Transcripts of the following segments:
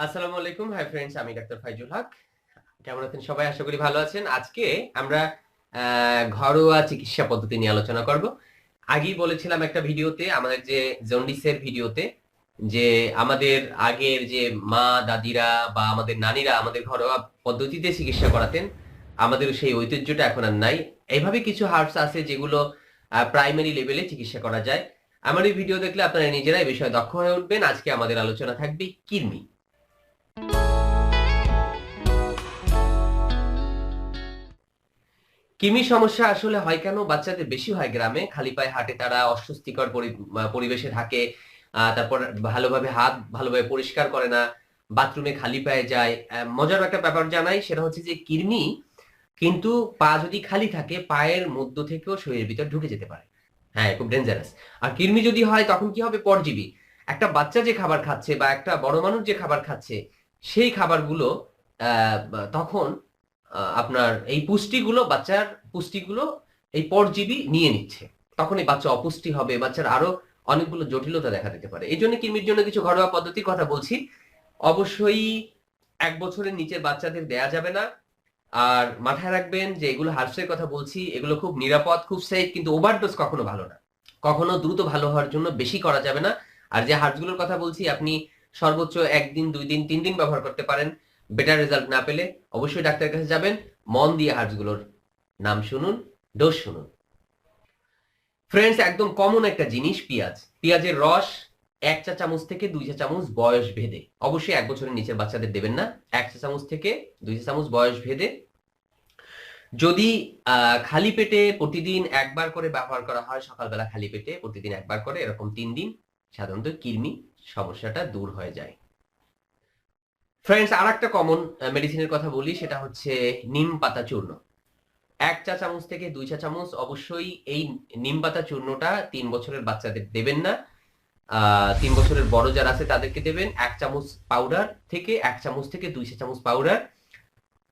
আসসালামু আলাইকুম। Hi friends, আমি ডাক্তার ফাইজুল হক। কেমন আছেন সবাই? আশা করি ভালো আছেন। আজকে আমরা ঘরোয়া চিকিৎসা পদ্ধতি নিয়ে আলোচনা করব। আগেই বলেছিলাম একটা ভিডিওতে, আমাদের যে জন্ডিসের ভিডিওতে, যে আমাদের আগের যে মা দাদিরা বা আমাদের নানিরা আমাদের ঘরোয়া পদ্ধতিতে চিকিৎসা করাতেন, আমাদের সেই ঐতিহ্যটা এখন আর নাই। এইভাবে কিছু হার্বস আছে যেগুলো প্রাইমারি লেভেলে চিকিৎসা করা যায়। আমার এই ভিডিও দেখলে আপনারা নিজেরা এই বিষয়ে দক্ষ হয়ে উঠবেন। আজকে আমাদের আলোচনা থাকবে কৃমি। কৃমি সমস্যা আসলে হয় কেন? বাচ্চাদের বেশি হয় গ্রামে, খালি পায়ে হাঁটে তারা, অস্বস্তিকর পরিবেশে থাকে। তারপর ভালোভাবে পরিষ্কার করে না, বাথরুমে খালি পায়ে যায়। মজার একটা ব্যাপার জানাই, সেটা হচ্ছে যে কৃমি কিন্তু পা যদি খালি থাকে পায়ের মধ্য থেকেও শরীরের ভিতর ঢুকে যেতে পারে। হ্যাঁ, খুব ডেঞ্জারাস। আর কৃমি যদি হয় তখন কি হবে? পরজীবী। একটা বাচ্চা যে খাবার খাচ্ছে বা একটা বড় মানুষ যে খাবার খাচ্ছে, সেই খাবারগুলো তখন আপনার এই বাচ্চার পুষ্টিগুলো এই পরজীবী নিয়ে নিচ্ছে। তখন এই বাচ্চা অপুষ্টি হবে, বাচ্চার আরো অনেকগুলো জটিলতা দেখা দিতে পারে। এই জন্য কৃমির জন্য কিছু ঘরোয়া পদ্ধতির কথা বলছি। অবশ্যই 1 বছরের নিচের বাচ্চাদের দেয়া যাবে না। আর মাথায় রাখবেন যে এগুলো হার্বসের কথা বলছি, এগুলো খুব নিরাপদ, খুব সেফ, কিন্তু ওভারডোজ কখনো ভালো না। কখনো দ্রুত ভালো হওয়ার জন্য বেশি করা যাবে না। আর যে হার্বসগুলোর কথা বলছি, আপনি সর্বোচ্চ 1 দিন, 2 দিন, 3 দিন ব্যবহার করতে পারেন। বেটার রেজাল্ট না পেলে অবশ্যই ডাক্তারের কাছে যাবেন। মন দিয়ে হার্বসগুলোর নাম শুনুন, ডোজ শুনুন। ফ্রেন্ডস, একদম কমন একটা জিনিস পেঁয়াজ। পেঁয়াজের রস 1 চা চামচ থেকে 2 চা চামচ বয়স ভেদে, অবশ্যই 1 বছরের নিচের বাচ্চাদের দেবেন না। 1 চা চামচ থেকে 2 চা চামচ বয়স ভেদে। যদি খালি পেটে প্রতিদিন একবার করে ব্যবহার করা হয়, সকালবেলা খালি পেটে প্রতিদিন একবার করে, এরকম 3 দিন, সাধারণত কৃমি সমস্যাটা দূর হয়ে যায়। ফ্রেন্ডস, আর একটা কমন মেডিসিনের কথা বলি, সেটা হচ্ছে নিম পাতা চূর্ণ। 1 চা চামচ থেকে 2 চা চামচ অবশ্যই এই নিম পাতা চূর্ণটা 3 বছরের বাচ্চাদের দেবেন না। 3 বছরের বড় যারা আছে তাদেরকে দেবেন। 1 চামচ পাউডার থেকে 1 চামচ থেকে 2 চা চামচ পাউডার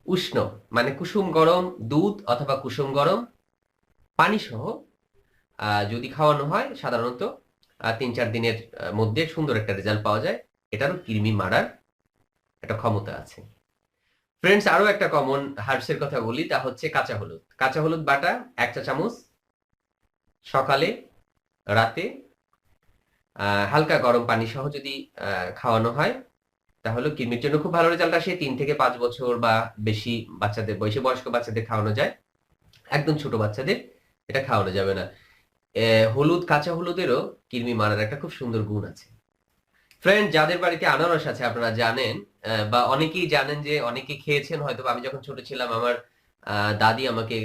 উষ্ণ, মানে কুসুম গরম দুধ অথবা কুসুম গরম পানি সহ যদি খাওয়ানো হয়, সাধারণত 3-4 দিনের মধ্যে সুন্দর একটা রেজাল্ট পাওয়া যায়। এটারও কৃমি মারার একটা ক্ষমতা আছে। ফ্রেন্ডস, আরো একটা কমন হার্বসের কথা বলি, তা হচ্ছে কাঁচা হলুদ। কাঁচা হলুদ বাটা 1 চা চামচ সকালে, রাতে হালকা গরম পানি সহ যদি খাওয়ানো হয়, তাহলে কৃমির জন্য খুব ভালো রেজাল্ট আসে। 3 থেকে 5 বছর বা বেশি বাচ্চাদের, বয়স্ক বাচ্চাদের খাওয়ানো যায়। একদম ছোট বাচ্চাদের এটা খাওয়ানো যাবে না। কাঁচা হলুদেরও কৃমি মারার একটা খুব সুন্দর গুণ আছে। ফ্রেন্ড, যাদের বাড়িতে আনারস আছে আপনারা জানেন, বা অনেকেই জানেন, যে অনেকে খেয়েছেন হয়তো। আমি যখন ছোট ছিলাম, আমার দাদি আমাকে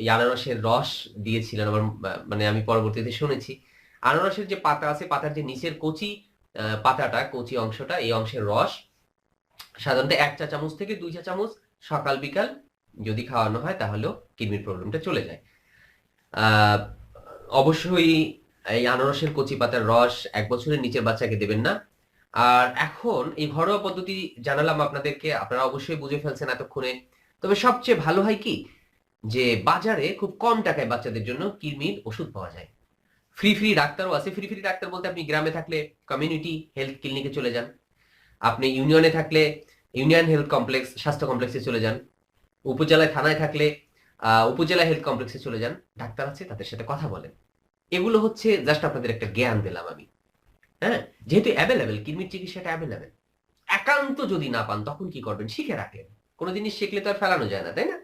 এই আনারসের রস দিয়েছিলেন। আমার মানে আমি পরবর্তীতে শুনেছি, আনারসের যে পাতা আছে, পাতার যে নিচের পাতাটা, কচি অংশটা, এই অংশের রস সাধারণত 1 চা চামচ থেকে 2 চা চামচ সকাল বিকাল যদি খাওয়ানো হয়, তাহলেও কিডনির প্রবলেমটা চলে যায়। অবশ্যই এই আনারসের কচি পাতার রস 1 বছরের নিচের বাচ্চাকে দেবেন না। আর এখন এই ঘরোয়া পদ্ধতি জানালাম আপনাদেরকে, আপনারা অবশ্যই বুঝে ফেলছেন এতক্ষণে। তবে সবচেয়ে ভালো হয় কি, যে বাজারে খুব কম টাকায় বাচ্চাদের জন্য কৃমির ওষুধ পাওয়া যায়। ফ্রি ডাক্তারও আছে। ফ্রি ডাক্তার বলতে, আপনি গ্রামে থাকলে কমিউনিটি হেলথ ক্লিনিকে চলে যান। আপনি ইউনিয়নে থাকলে ইউনিয়ন হেলথ কমপ্লেক্স, স্বাস্থ্য কমপ্লেক্সে চলে যান। উপজেলায় থানায় থাকলে উপজেলা হেলথ কমপ্লেক্সে চলে যান। ডাক্তার আছে, তাদের সাথে কথা বলেন। এগুলো হচ্ছে জাস্ট আপনাদের একটা জ্ঞান দিলাম আমি। হ্যাঁ, যেহেতু অ্যাভেলেবেল, কিডনির চিকিৎসাটা অ্যাভেলেবেল। একান্ত যদি না পান, তখন কি করবেন? শিখে রাখেন। কোনো জিনিস শিখলে তো আর ফেলানো যায় না, তাই না?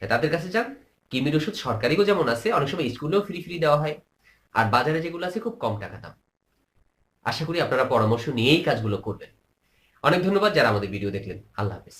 তাদের কাছে যান। কিডনির ওষুধ সরকারিও যেমন আছে, অনেক সময় স্কুলেও ফ্রি দেওয়া হয়। আর বাজারে যেগুলো আছে খুব কম টাকা দাম। আশা করি আপনারা পরামর্শ নিয়েই কাজগুলো করবেন। অনেক ধন্যবাদ যারা আমাদের ভিডিও দেখলেন। আল্লাহ হাফেজ।